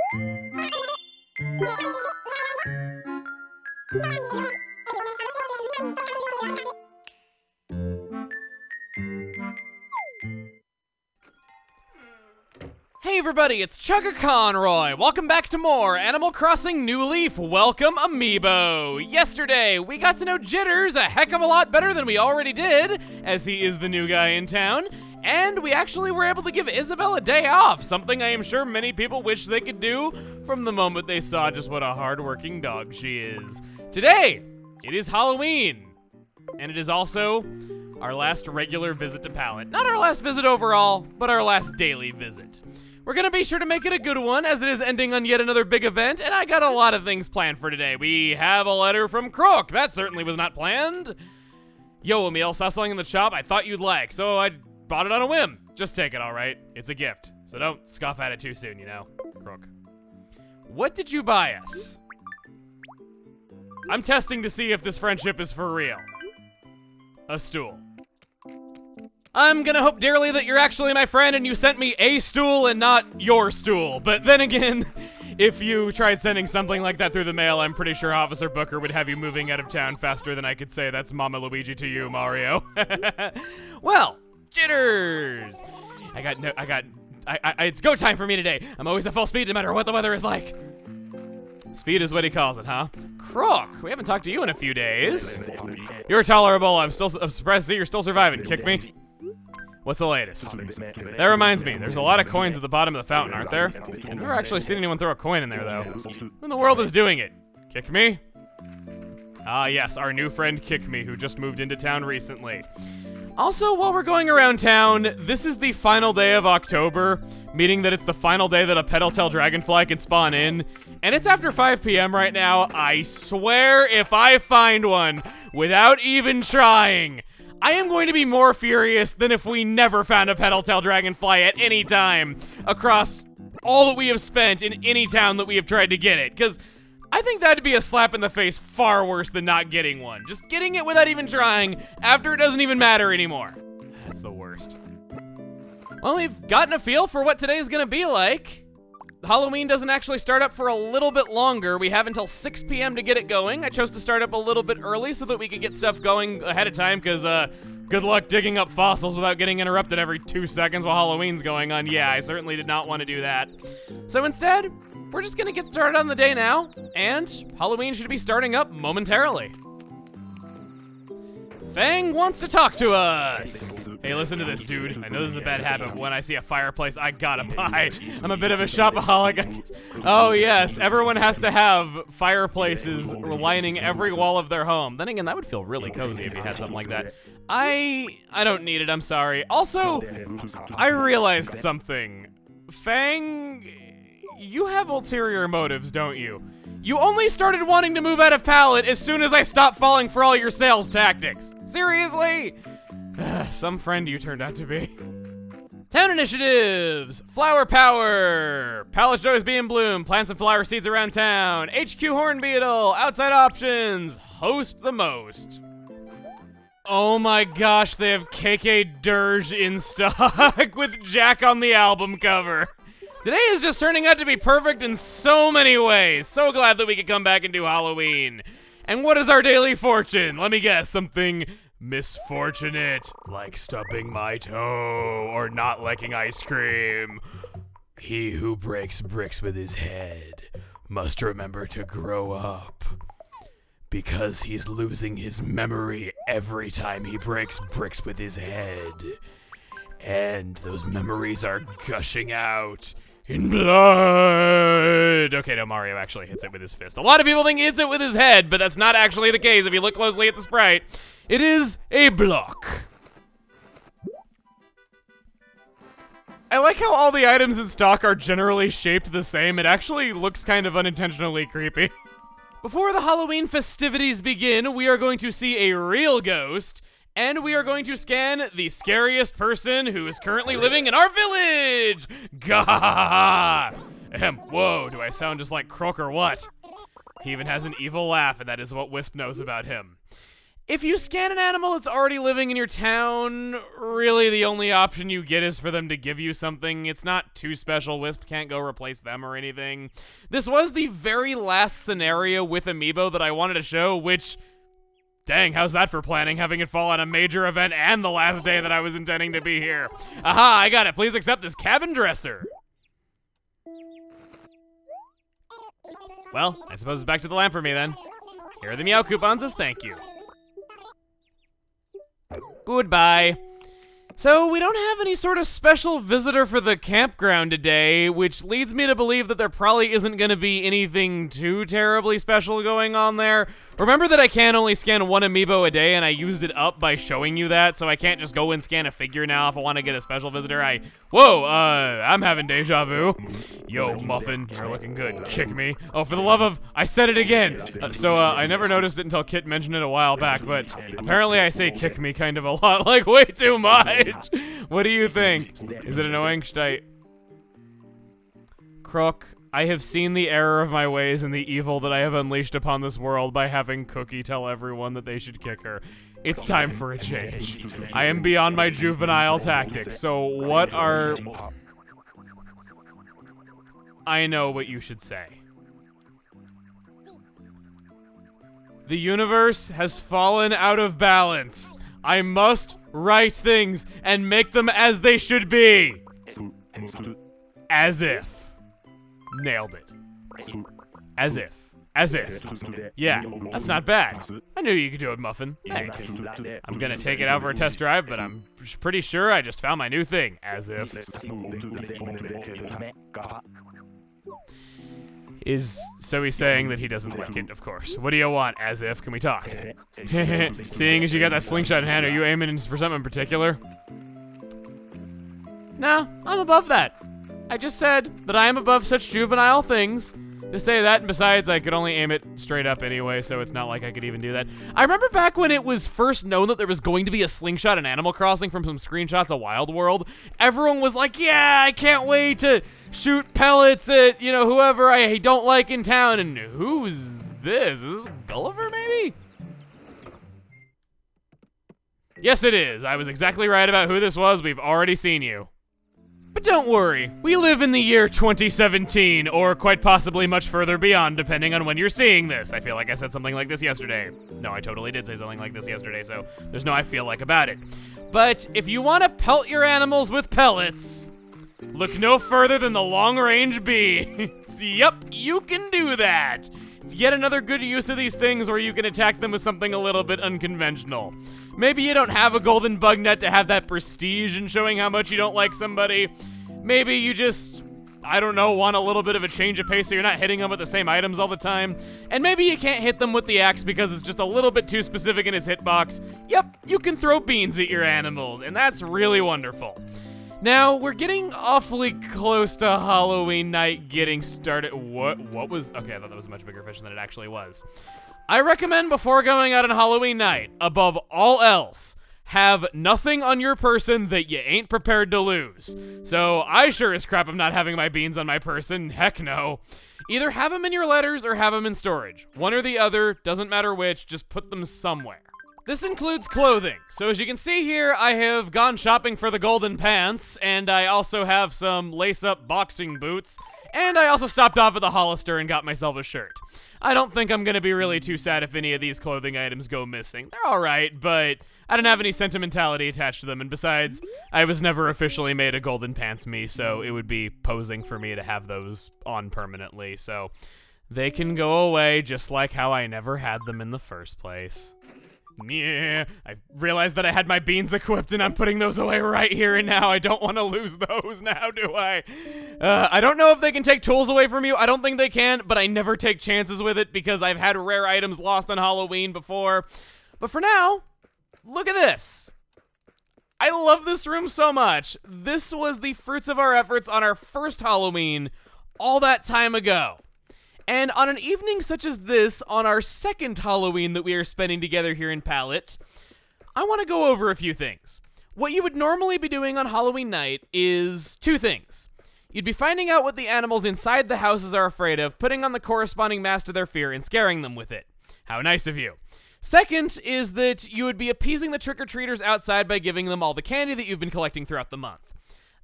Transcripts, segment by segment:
Hey everybody, it's Chugga Conroy. Welcome back to more Animal Crossing New Leaf. Welcome, Amiibo. Yesterday, we got to know Jitters a heck of a lot better than we already did, as he is the new guy in town. And we actually were able to give Isabelle a day off, something I am sure many people wish they could do from the moment they saw just what a hardworking dog she is. Today, it is Halloween, and it is also our last regular visit to Pallet. Not our last visit overall, but our last daily visit. We're gonna be sure to make it a good one, as it is ending on yet another big event, and I got a lot of things planned for today. We have a letter from Crook. That certainly was not planned. Yo, Emil, saw something in the shop I thought you'd like, so I bought it on a whim. Just take it, all right? It's a gift, so don't scoff at it too soon, you know? Crook. What did you buy us? I'm testing to see if this friendship is for real. A stool. I'm gonna hope dearly that you're actually my friend and you sent me a stool and not your stool. But then again, if you tried sending something like that through the mail, I'm pretty sure Officer Booker would have you moving out of town faster than I could say that's Mama Luigi to you, Mario. Well, Jitters! It's go time for me today. I'm always at full speed no matter what the weather is like. Speed is what he calls it, huh? Crook, we haven't talked to you in a few days. You're tolerable. I'm surprised to see you're still surviving. Kick me. What's the latest? That reminds me, there's a lot of coins at the bottom of the fountain, aren't there? I've never actually seen anyone throw a coin in there, though. Who in the world is doing it? Kick me? Ah, yes, our new friend Kick Me, who just moved into town recently. Also, while we're going around town, this is the final day of October, meaning that it's the final day that a Petaltail Dragonfly can spawn in, and it's after 5 p.m. right now. I swear if I find one without even trying, I am going to be more furious than if we never found a Petaltail Dragonfly at any time across all that we have spent in any town that we have tried to get it, because I think that'd be a slap in the face far worse than not getting one. Just getting it without even trying after it doesn't even matter anymore. That's the worst. Well, we've gotten a feel for what today's gonna be like. Halloween doesn't actually start up for a little bit longer. We have until 6 p.m. to get it going. I chose to start up a little bit early so that we could get stuff going ahead of time, because good luck digging up fossils without getting interrupted every 2 seconds while Halloween's going on. Yeah, I certainly did not want to do that. So instead, we're just gonna get started on the day now, and Halloween should be starting up momentarily. Fang wants to talk to us. Hey, listen to this, dude. I know this is a bad habit, but when I see a fireplace, I gotta buy. I'm a bit of a shopaholic. Oh yes, everyone has to have fireplaces lining every wall of their home. Then again, that would feel really cozy if you had something like that. I don't need it, I'm sorry. Also, I realized something. Fang, you have ulterior motives, don't you? You only started wanting to move out of Pallet as soon as I stopped falling for all your sales tactics. Seriously? Some friend you turned out to be. Town initiatives! Flower power! Pallet Joys be in bloom. Plant some flower seeds around town. HQ Horn Beetle. Outside options. Host the most. Oh my gosh, they have KK Dirge in stock with Jack on the album cover. Today is just turning out to be perfect in so many ways. So glad that we could come back and do Halloween. And what is our daily fortune? Let me guess, something misfortunate, like stubbing my toe or not liking ice cream. He who breaks bricks with his head must remember to grow up, because he's losing his memory every time he breaks bricks with his head. And those memories are gushing out in blood. Okay, no, Mario actually hits it with his fist. A lot of people think he hits it with his head, but that's not actually the case if you look closely at the sprite. It is a block. I like how all the items in stock are generally shaped the same. It actually looks kind of unintentionally creepy. Before the Halloween festivities begin, we are going to see a real ghost, and we are going to scan the scariest person who is currently living in our village! Gah! Whoa, do I sound just like Crook or what? He even has an evil laugh, and that is what Wisp knows about him. If you scan an animal that's already living in your town, really the only option you get is for them to give you something. It's not too special. Wisp can't go replace them or anything. This was the very last scenario with amiibo that I wanted to show, which, dang, how's that for planning, having it fall on a major event and the last day that I was intending to be here. Aha, I got it. Please accept this cabin dresser. Well, I suppose it's back to the lamp for me then. Here are the meow coupons as thank you. Goodbye. So, we don't have any sort of special visitor for the campground today, which leads me to believe that there probably isn't going to be anything too terribly special going on there. Remember that I can only scan one amiibo a day, and I used it up by showing you that, so I can't just go and scan a figure now if I want to get a special visitor. Whoa, I'm having deja vu. Yo, Muffin, you're looking good. Kick me. Oh, for the love of, I said it again. I never noticed it until Kit mentioned it a while back, but apparently I say kick me kind of a lot, like way too much. What do you think? Is it annoying? Should I? Crook, I have seen the error of my ways and the evil that I have unleashed upon this world by having Cookie tell everyone that they should kick her. It's time for a change. I am beyond my juvenile tactics, so what are... I know what you should say. The universe has fallen out of balance. I must write things and make them as they should be. As if. Nailed it. As if. As if. Yeah, that's not bad. I knew you could do it, Muffin. Thanks. I'm gonna take it out for a test drive, but I'm pretty sure I just found my new thing. As if. So he's saying that he doesn't like it, of course. What do you want, as if? Can we talk? Seeing as you got that slingshot in hand, are you aiming for something in particular? No, I'm above that. I just said that I am above such juvenile things. To say that, and besides, I could only aim it straight up anyway, so it's not like I could even do that. I remember back when it was first known that there was going to be a slingshot in Animal Crossing from some screenshots of Wild World, everyone was like, yeah, I can't wait to shoot pellets at, you know, whoever I don't like in town. And who's this? Is this Gulliver, maybe? Yes, it is. I was exactly right about who this was. We've already seen you. But don't worry, we live in the year 2017, or quite possibly much further beyond, depending on when you're seeing this. I feel like I said something like this yesterday. No, I totally did say something like this yesterday, so there's no I feel like about it. But if you want to pelt your animals with pellets, look no further than the long-range beans. Yup, you can do that. It's yet another good use of these things where you can attack them with something a little bit unconventional. Maybe you don't have a golden bug net to have that prestige in showing how much you don't like somebody. Maybe you just, I don't know, want a little bit of a change of pace so you're not hitting them with the same items all the time. And maybe you can't hit them with the axe because it's just a little bit too specific in his hitbox. Yep, you can throw beans at your animals, and that's really wonderful. Now, we're getting awfully close to Halloween night getting started. What was, okay, I thought that was a much bigger fish than it actually was. I recommend before going out on Halloween night, above all else, have nothing on your person that you ain't prepared to lose. So I sure as crap am not having my beans on my person, heck no. Either have them in your letters or have them in storage. One or the other, doesn't matter which, just put them somewhere. This includes clothing. So as you can see here, I have gone shopping for the golden pants, and I also have some lace-up boxing boots, and I also stopped off at the Hollister and got myself a shirt. I don't think I'm gonna be really too sad if any of these clothing items go missing. They're alright, but I don't have any sentimentality attached to them, and besides, I was never officially made a golden pants me, so it would be posing for me to have those on permanently, so they can go away just like how I never had them in the first place. Yeah, I realized that I had my beans equipped and I'm putting those away right here and now. I don't want to lose those now, do I? I don't know if they can take tools away from you. I don't think they can, but I never take chances with it because I've had rare items lost on Halloween before. But for now, look at this. I love this room so much. This was the fruits of our efforts on our first Halloween all that time ago. And on an evening such as this, on our second Halloween that we are spending together here in Pallet, I want to go over a few things. What you would normally be doing on Halloween night is two things. You'd be finding out what the animals inside the houses are afraid of, putting on the corresponding mask to their fear, and scaring them with it. How nice of you. Second is that you would be appeasing the trick-or-treaters outside by giving them all the candy that you've been collecting throughout the month.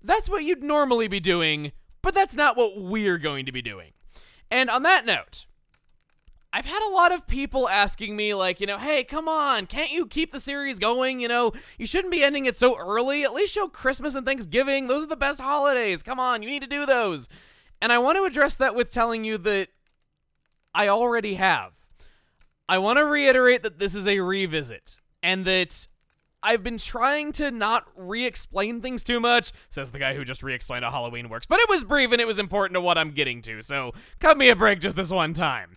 That's what you'd normally be doing, but that's not what we're going to be doing. And on that note, I've had a lot of people asking me, like, hey, come on, can't you keep the series going? You shouldn't be ending it so early. At least show Christmas and Thanksgiving. Those are the best holidays. Come on, you need to do those. And I want to address that with telling you that I already have. I want to reiterate that this is a revisit, and that I've been trying to not re-explain things too much, says the guy who just re-explained how Halloween works, but it was brief and it was important to what I'm getting to, so cut me a break just this one time.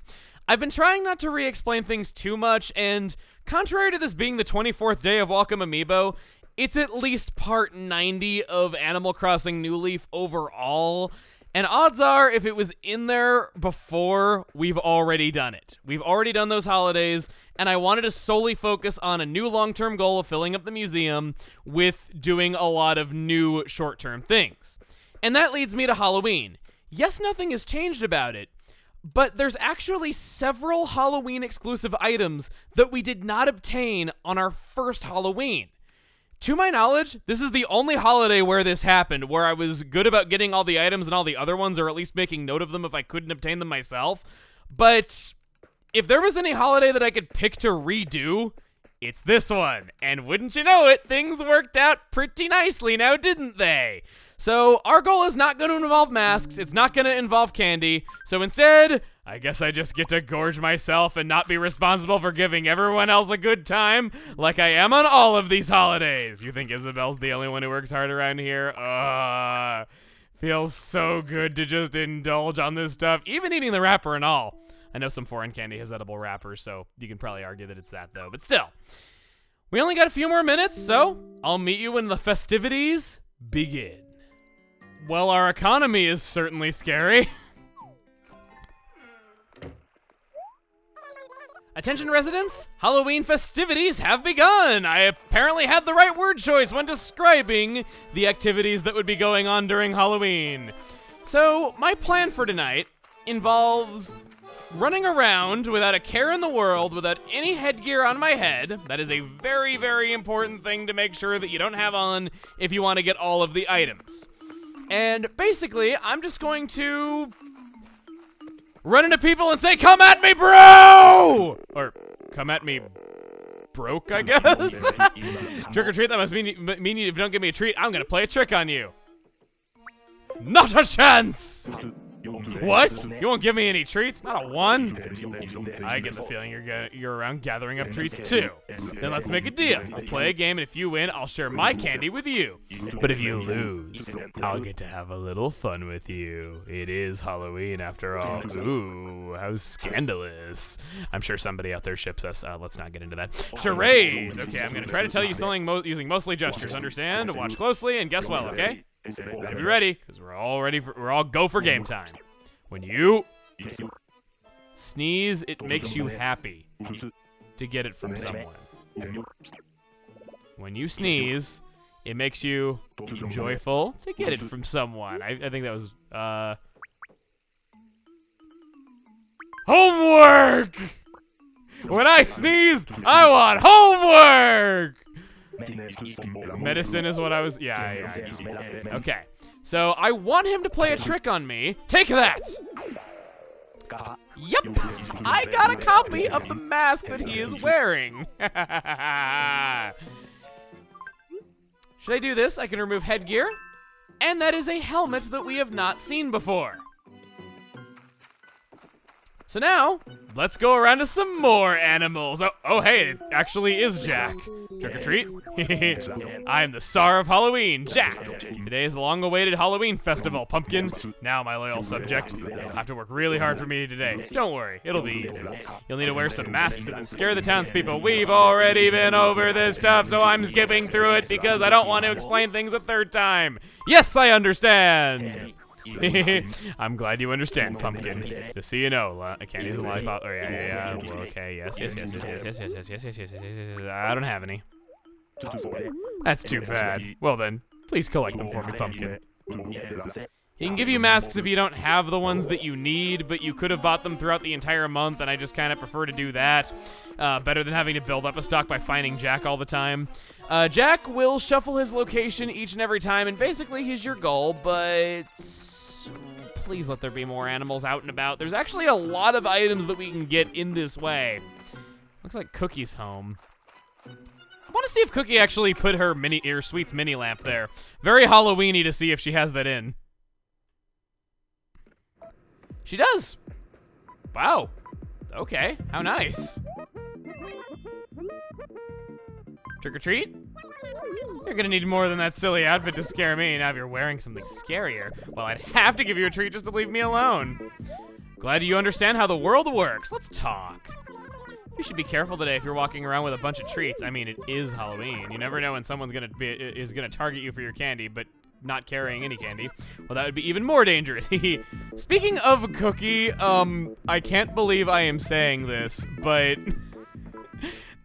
I've been trying not to re-explain things too much, and contrary to this being the 24th day of Welcome Amiibo, it's at least part 90 of Animal Crossing New Leaf overall, and odds are, if it was in there before, we've already done it. We've already done those holidays, and I wanted to solely focus on a new long-term goal of filling up the museum with doing a lot of new short-term things. And that leads me to Halloween. Yes, nothing has changed about it, but there's actually several Halloween-exclusive items that we did not obtain on our first Halloween. To my knowledge, this is the only holiday where this happened, where I was good about getting all the items and all the other ones, or at least making note of them if I couldn't obtain them myself. But if there was any holiday that I could pick to redo, it's this one. And wouldn't you know it, things worked out pretty nicely now, didn't they? So our goal is not going to involve masks, it's not going to involve candy, so instead, I guess I just get to gorge myself and not be responsible for giving everyone else a good time like I am on all of these holidays. You think Isabel's the only one who works hard around here? Feels so good to just indulge on this stuff, even eating the wrapper and all. I know some foreign candy has edible wrappers, so you can probably argue that it's that though, but still. We only got a few more minutes, so I'll meet you when the festivities begin. Well, our economy is certainly scary. Attention residents, Halloween festivities have begun! I apparently had the right word choice when describing the activities that would be going on during Halloween. So, my plan for tonight involves running around without a care in the world, without any headgear on my head. That is a very, very important thing to make sure that you don't have on if you want to get all of the items. And basically, I'm just going to run into people and say, "Come at me, bro!" Or, "Come at me, broke," I guess? Trick or treat, that must mean if you don't give me a treat, I'm gonna play a trick on you. Not a chance! What? You won't give me any treats? Not a one? I get the feeling you're around gathering up treats too. Then let's make a deal. I'll play a game, and if you win, I'll share my candy with you. But if you lose, I'll get to have a little fun with you. It is Halloween after all. Ooh, how scandalous. I'm sure somebody out there ships us. Let's not get into that. Charades! Okay, I'm gonna try to tell you something using mostly gestures. Understand? Watch closely and guess well, okay? Better be ready, because we're all go for game time. When you sneeze, it makes you happy to get it from someone. When you sneeze, it makes you joyful to get it from someone. I think that was, homework! When I sneeze, I want homework! Medicine is what I was, yeah. Okay, so I want him to play a trick on me. Take that! Yep, I got a copy of the mask that he is wearing. Should I do this? I can remove headgear, and that is a helmet that we have not seen before. So now, let's go around to some more animals. Oh, hey, it actually is Jack. Trick or treat. I am the star of Halloween, Jack. Today is the long-awaited Halloween festival, Pumpkin. Now, my loyal subject, you'll have to work really hard for me today. Don't worry, it'll be easy. You'll need to wear some masks and scare the townspeople. We've already been over this stuff, so I'm skipping through it because I don't want to explain things a third time. Yes, I understand. I'm glad you understand, Pumpkin. Just so you know, candy's a lollipop. Oh, yeah. Well, okay, yes. I don't have any. That's too bad. Well then, please collect them for me, Pumpkin. He can give you masks if you don't have the ones that you need, but you could have bought them throughout the entire month, and I just kind of prefer to do that. Better than having to build up a stock by finding Jack all the time. Jack will shuffle his location each and every time, and basically he's your goal, but please let there be more animals out and about. There's actually a lot of items that we can get in this way. Looks like Cookie's home. I want to see if Cookie actually put her Sweet's mini lamp there. Very Halloween-y to see if she has that in. She does. Wow. Okay, how nice. Trick or treat? You're gonna need more than that silly outfit to scare me. Now if you're wearing something scarier, well, I'd have to give you a treat just to leave me alone. Glad you understand how the world works. Let's talk. You should be careful today if you're walking around with a bunch of treats. I mean, it is Halloween. You never know when someone's is gonna target you for your candy, but not carrying any candy. Well, that would be even more dangerous. Speaking of Cookie, I can't believe I am saying this, but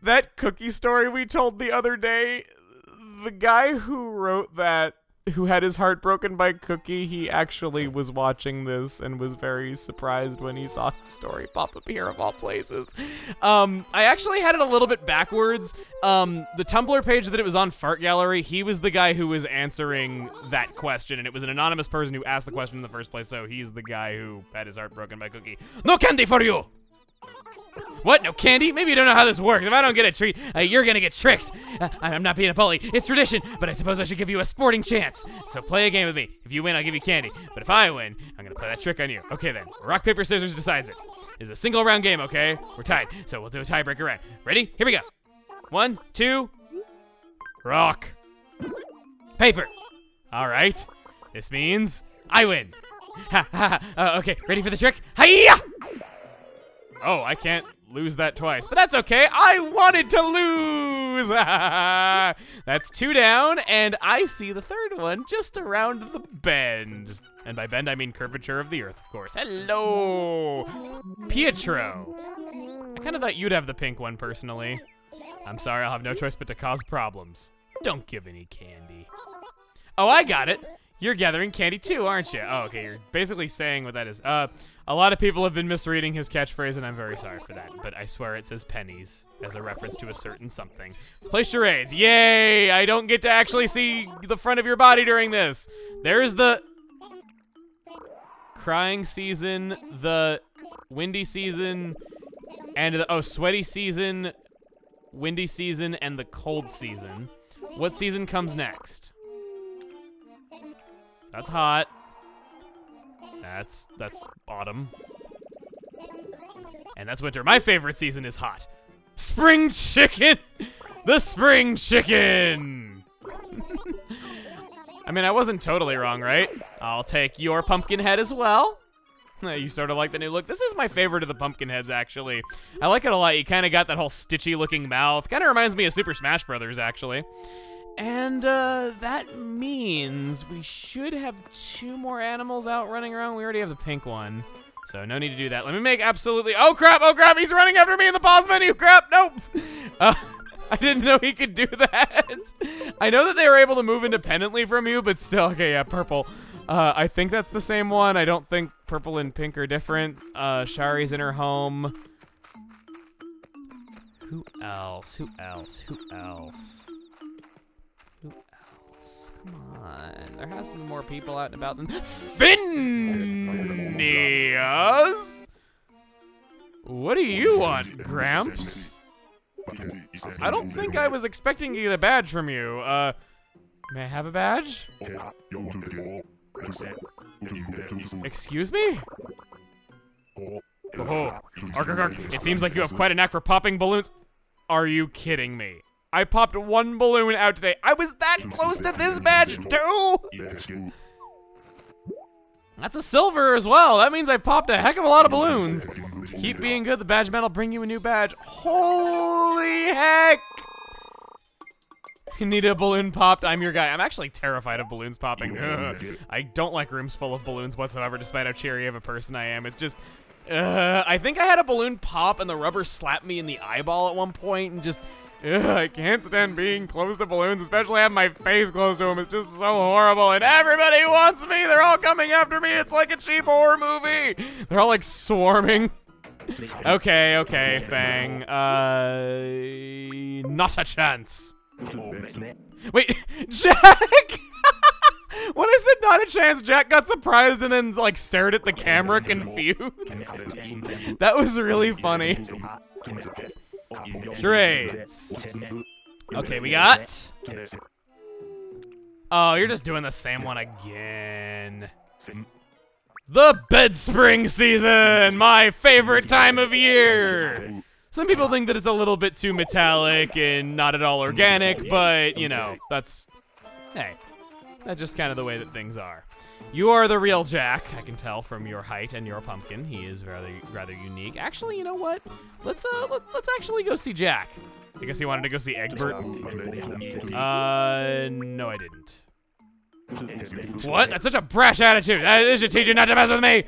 that Cookie story we told the other day, the guy who wrote that, who had his heart broken by Cookie, he actually was watching this and was very surprised when he saw the story pop up here of all places. I actually had it a little bit backwards. The Tumblr page that it was on Fart Gallery, he was the guy who was answering that question, and it was an anonymous person who asked the question in the first place, so he's the guy who had his heart broken by Cookie. No candy for you! What? No candy? Maybe you don't know how this works. If I don't get a treat, you're gonna get tricked. I'm not being a bully. It's tradition, but I suppose I should give you a sporting chance. So play a game with me. If you win, I'll give you candy. But if I win, I'm gonna play that trick on you. Okay then. Rock, paper, scissors decides it. It's a single round game, okay? We're tied, so we'll do a tiebreaker round. Ready? Here we go. 1, 2, rock. Paper. All right. This means I win. Ha ha. Okay, ready for the trick? Hiya! Oh, I can't lose that twice, but that's okay. I wanted to lose. That's 2 down, and I see the third one just around the bend. And by bend, I mean curvature of the earth, of course. Hello, Pietro. I kind of thought you'd have the pink one, personally. I'm sorry, I'll have no choice but to cause problems. Don't give any candy. Oh, I got it. You're gathering candy too, aren't you? Oh, okay, you're basically saying what that is. A lot of people have been misreading his catchphrase, and I'm very sorry for that. But I swear it says pennies as a reference to a certain something. Let's play charades. Yay! I don't get to actually see the front of your body during this. There's the crying season, the windy season, and the, sweaty season, windy season, and the cold season. What season comes next? That's hot. That's autumn. And that's winter. My favorite season is hot. Spring chicken! The spring chicken! I mean, I wasn't totally wrong, right? I'll take your pumpkin head as well. You sort of like the new look. This is my favorite of the pumpkin heads, actually. I like it a lot. You kind of got that whole stitchy-looking mouth. Kind of reminds me of Super Smash Brothers, actually. And that means we should have 2 more animals out running around. We already have the pink one, so no need to do that. Let me make absolutely, oh crap, he's running after me in the pause menu, crap, nope. I didn't know he could do that. I know that they were able to move independently from you, but still, okay, yeah, purple. I think that's the same one. I don't think purple and pink are different. Shari's in her home. Who else? Who else? Who else? Who else? Come on. There has to be more people out and about than Phineas! What do you want, Gramps? I don't think I was expecting to get a badge from you. May I have a badge? Excuse me? Oh, ark, ark, ark. It seems like you have quite a knack for popping balloons. Are you kidding me? I popped 1 balloon out today. I was that close to this badge too? That's a silver as well. That means I popped a heck of a lot of balloons. Keep being good. The badge man will bring you a new badge. Holy heck! You need a balloon popped. I'm your guy. I'm actually terrified of balloons popping. Ugh. I don't like rooms full of balloons whatsoever, despite how cheery of a person I am. It's just, I think I had a balloon pop and the rubber slapped me in the eyeball at one point and just, Ugh, I can't stand being close to balloons, especially having my face close to them. It's just so horrible, and everybody wants me. They're all coming after me. It's like a cheap horror movie. They're all like swarming. Okay, Fang. Not a chance. Wait, Jack! When I said not a chance, Jack got surprised and then like stared at the camera confused. That was really funny. Charades. Okay, we got... Oh, you're just doing the same one again. The bed spring season! My favorite time of year! Some people think that it's a little bit too metallic and not at all organic, but, you know, that's... Hey, that's just kind of the way that things are. You are the real Jack, I can tell from your height and your pumpkin. He is rather unique. Actually, you know what? Let's actually go see Jack. I guess he wanted to go see Egbert. No, I didn't. What? That's such a brash attitude. This should teach you not to mess with me.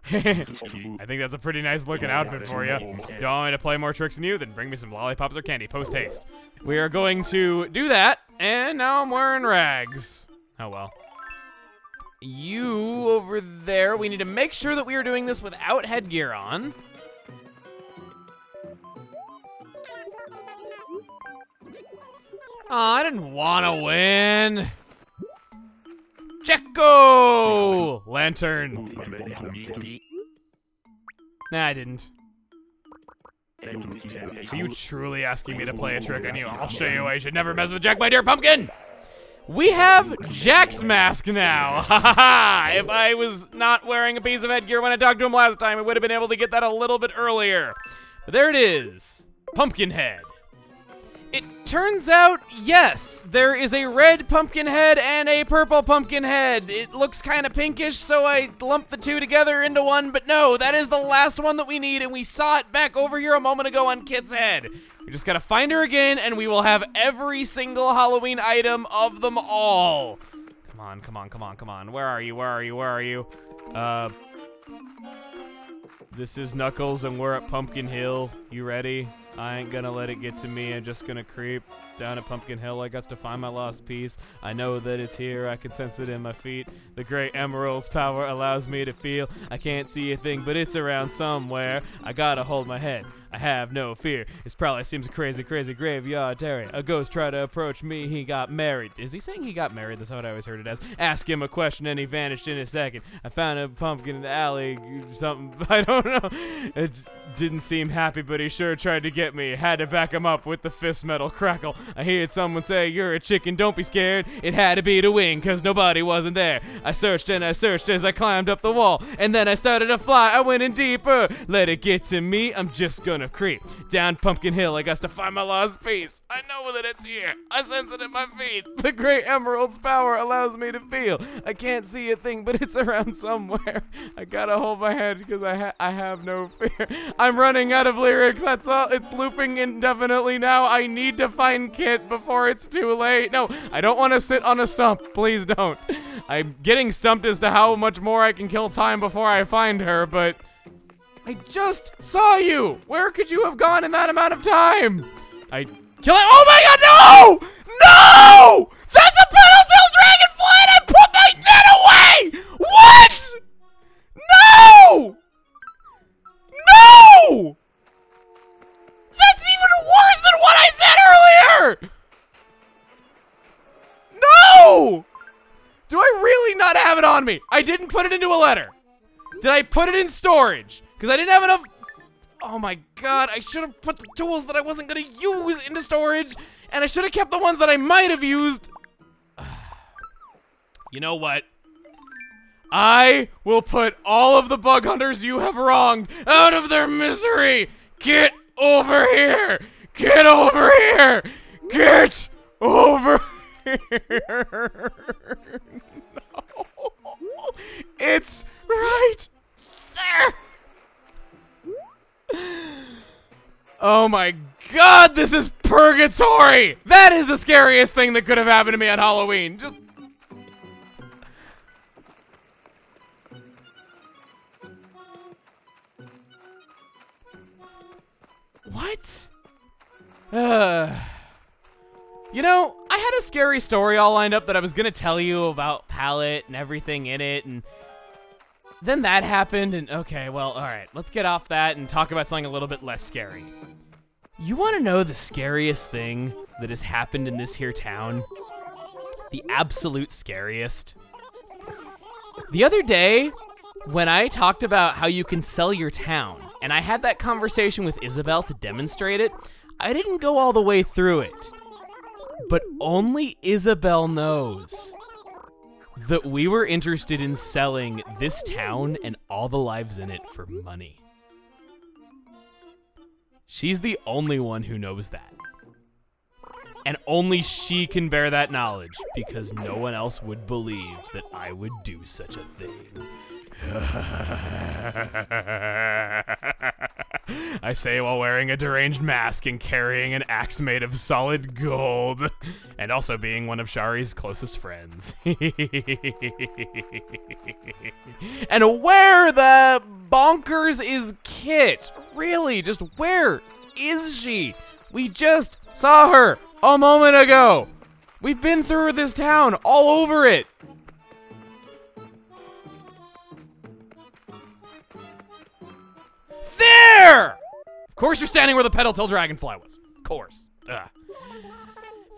I think that's a pretty nice looking outfit for you. If you want me to play more tricks than you, then bring me some lollipops or candy post haste. We are going to do that, and now I'm wearing rags. Oh well. You over there, we need to make sure that we are doing this without headgear on. Aw, I didn't want to win. Checo! Lantern. Nah, I didn't. Are you truly asking me to play a trick on you? I'll show you why you should never mess with Jack, my dear pumpkin! We have Jack's mask now! Ha ha ha! If I was not wearing a piece of headgear when I talked to him last time, I would have been able to get that a little bit earlier. But there it is. Pumpkin head. It turns out, yes, there is a red pumpkin head and a purple pumpkin head. It looks kind of pinkish, so I lumped the two together into one, but no, that is the last one that we need, and we saw it back over here a moment ago on Kit's head. We just gotta find her again, and we will have every single Halloween item of them all. Come on, come on, come on, come on. Where are you? Where are you? Where are you? This is Knuckles, and we're at Pumpkin Hill. You ready? I ain't gonna let it get to me. I'm just gonna creep down a Pumpkin Hill. I got to find my lost piece. I know that it's here. I can sense it in my feet. The great emerald's power allows me to feel. I can't see a thing, but it's around somewhere. I gotta hold my head. I have no fear. This probably seems a crazy, crazy graveyard area. A ghost tried to approach me. He got married. Is he saying he got married? That's what I always heard it as. Ask him a question and he vanished in a second. I found a pumpkin in the alley. Something. I don't know. It didn't seem happy, but he sure tried to get me. Had to back him up with the fist metal crackle. I heard someone say, "You're a chicken, don't be scared." It had to be the wing, cause nobody wasn't there. I searched and I searched as I climbed up the wall. And then I started to fly. I went in deeper. Let it get to me. I'm just gonna creep down Pumpkin Hill. I got to find my lost piece. I know that it's here. I sense it in my feet. The great emerald's power allows me to feel. I can't see a thing, but it's around somewhere. I gotta hold my head because I have no fear. I'm running out of lyrics. That's all. It's looping indefinitely now. I need to find Kit before it's too late. No, I don't want to sit on a stump. Please don't. I'm getting stumped as to how much more I can kill time before I find her, but I just saw you! Where could you have gone in that amount of time? I kill it. Oh my god, no! No! That's a pedal-tail dragonfly and I put my net away! What? No! No! That's even worse than what I said earlier! No! Do I really not have it on me? I didn't put it into a letter. Did I put it in storage? Because I didn't have enough. Oh my god, I should have put the tools that I wasn't going to use into storage, and I should have kept the ones that I might have used. You know what? I will put all of the bug hunters you have wronged out of their misery. Get over here. Get over here. Get over here. No. It's right there. Oh my god, this is purgatory! That is the scariest thing that could have happened to me on Halloween. Just... What? You know, I had a scary story all lined up that I was gonna tell you about Palette and everything in it, and then that happened, and okay, well, alright, let's get off that and talk about something a little bit less scary. You wanna know the scariest thing that has happened in this here town? The absolute scariest? The other day, when I talked about how you can sell your town, and I had that conversation with Isabel to demonstrate it, I didn't go all the way through it. But only Isabel knows that we were interested in selling this town and all the lives in it for money. She's the only one who knows that. And only she can bear that knowledge, because no one else would believe that I would do such a thing. I say while wearing a deranged mask and carrying an axe made of solid gold, and also being one of Shari's closest friends. And where the bonkers is Kit? Really, just where is she? We just saw her a moment ago. We've been through this town, all over it. There! Of course you're standing where the pedal-tail dragonfly was. Of course. Ugh.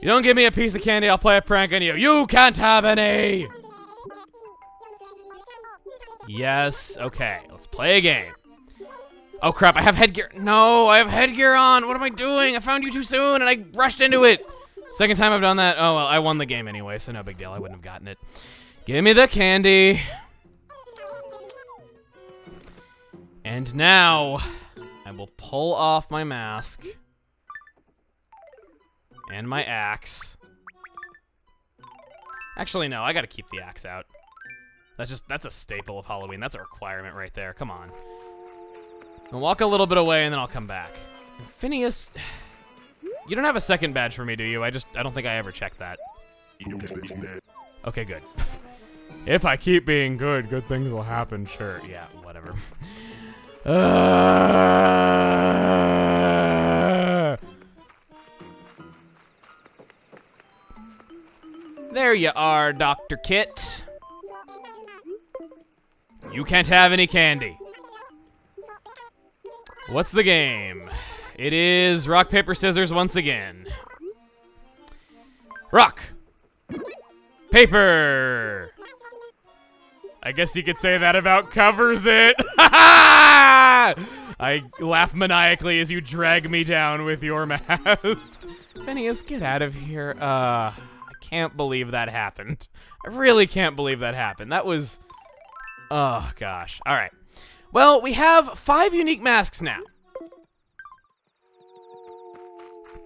You don't give me a piece of candy, I'll play a prank on you. You can't have any! Yes, okay, let's play a game. Oh crap, I have headgear. No, I have headgear on. What am I doing? I found you too soon and I rushed into it. Second time I've done that. Oh well, I won the game anyway, so no big deal. I wouldn't have gotten it. Give me the candy. And now, I will pull off my mask. And my axe. Actually, no, I gotta keep the axe out. That's a staple of Halloween. That's a requirement right there. Come on. I'll walk a little bit away and then I'll come back. And Phineas, you don't have a second badge for me, do you? I don't think I ever checked that. Okay, good. If I keep being good, good things will happen, sure. Yeah, whatever. There you are, Dr. Kit. You can't have any candy. What's the game? It is rock, paper, scissors once again. Rock. Paper. I guess you could say that about covers it. I laugh maniacally as you drag me down with your mask. Phineas, get out of here. I can't believe that happened. I really can't believe that happened. That was... Oh, gosh. All right. Well, we have 5 unique masks now.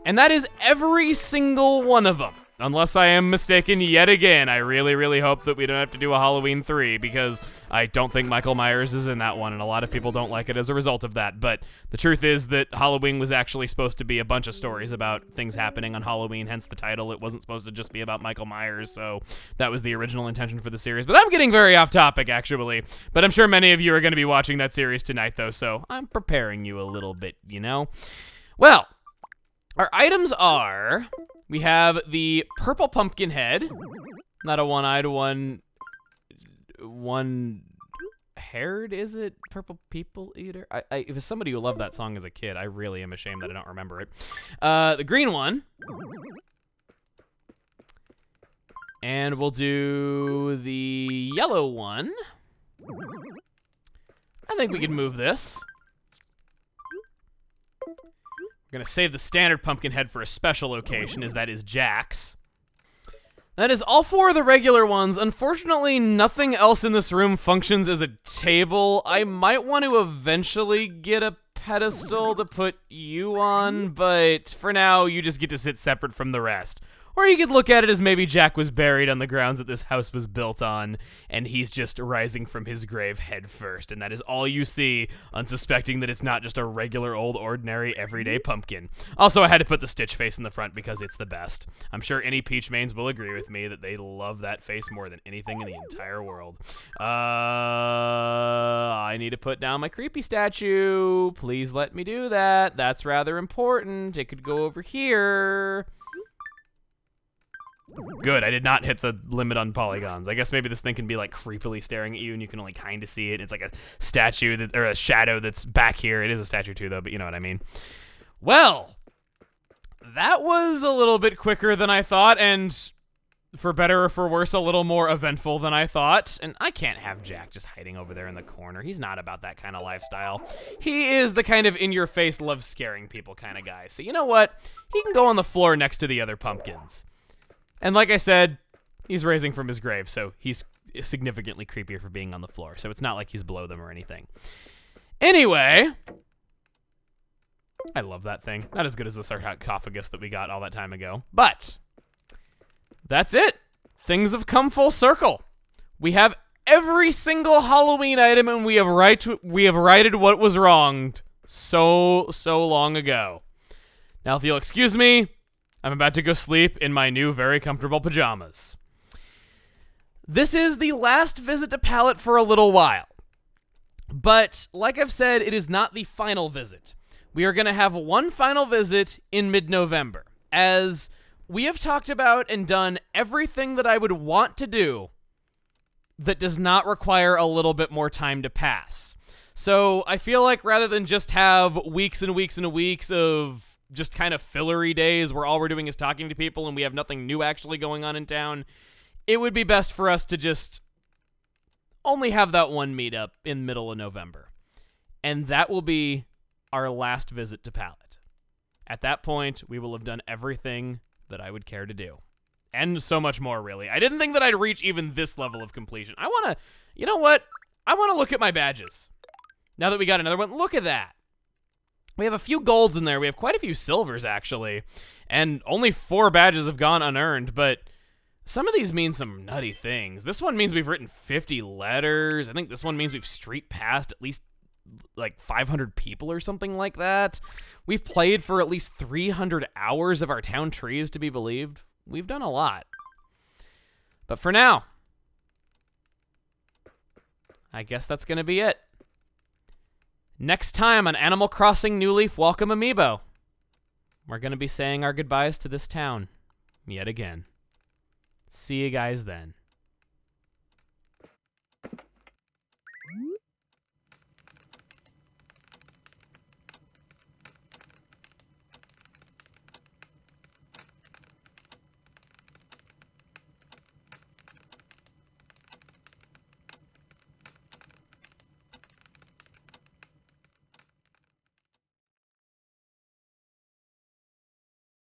And that is every single one of them. Unless I am mistaken yet again. I really, really hope that we don't have to do a Halloween 3 because I don't think Michael Myers is in that one, and a lot of people don't like it as a result of that. But the truth is that Halloween was actually supposed to be a bunch of stories about things happening on Halloween, hence the title. It wasn't supposed to just be about Michael Myers, so that was the original intention for the series. But I'm getting very off topic, actually. But I'm sure many of you are going to be watching that series tonight, though, so I'm preparing you a little bit, you know? Well, our items are... We have the purple pumpkin head, not a one-eyed, one-haired, is it? Purple people eater? If it's somebody who loved that song as a kid, I really am ashamed that I don't remember it. The green one. And we'll do the yellow one. I think we can move this. We're gonna save the standard pumpkin head for a special occasion, as that is Jack's. That is all 4 of the regular ones. Unfortunately, nothing else in this room functions as a table. I might want to eventually get a pedestal to put you on, but for now, you just get to sit separate from the rest. Or you could look at it as maybe Jack was buried on the grounds that this house was built on, and he's just rising from his grave head first, and that is all you see, unsuspecting that it's not just a regular old ordinary everyday pumpkin. Also, I had to put the Stitch face in the front because it's the best. I'm sure any Peach mains will agree with me that they love that face more than anything in the entire world. I need to put down my creepy statue. Please let me do that. That's rather important. It could go over here. Good, I did not hit the limit on polygons. I guess maybe this thing can be like creepily staring at you and you can only kind of see it. It's like a statue that, or a shadow that's back here. It is a statue too though, but you know what I mean. Well, that was a little bit quicker than I thought, and for better or for worse, a little more eventful than I thought. And I can't have Jack just hiding over there in the corner. He's not about that kind of lifestyle. He is the kind of in-your-face, love scaring people kind of guy. So you know what? He can go on the floor next to the other pumpkins. And like I said, he's raising from his grave, so he's significantly creepier for being on the floor. So it's not like he's below them or anything. Anyway, I love that thing. Not as good as the sarcophagus that we got all that time ago. But that's it. Things have come full circle. We have every single Halloween item, and we have righted what was wronged so long ago. Now, if you'll excuse me, I'm about to go sleep in my new, very comfortable pajamas. This is the last visit to Pallet for a little while. But, like I've said, it is not the final visit. We are going to have one final visit in mid-November, as we have talked about and done everything that I would want to do that does not require a little bit more time to pass. So, I feel like rather than just have weeks and weeks and weeks of just kind of fillery days where all we're doing is talking to people and we have nothing new actually going on in town, it would be best for us to just only have that one meetup in the middle of November. And that will be our last visit to Pallet. At that point, we will have done everything that I would care to do. And so much more, really. I didn't think that I'd reach even this level of completion. I want to, you know what? I want to look at my badges. Now that we got another one, look at that. We have a few golds in there. We have quite a few silvers, actually. And only 4 badges have gone unearned, but some of these mean some nutty things. This one means we've written 50 letters. I think this one means we've street passed at least like 500 people or something like that. We've played for at least 300 hours of our town trees, to be believed. We've done a lot. But for now, I guess that's going to be it. Next time on Animal Crossing New Leaf Welcome Amiibo, we're going to be saying our goodbyes to this town yet again. See you guys then.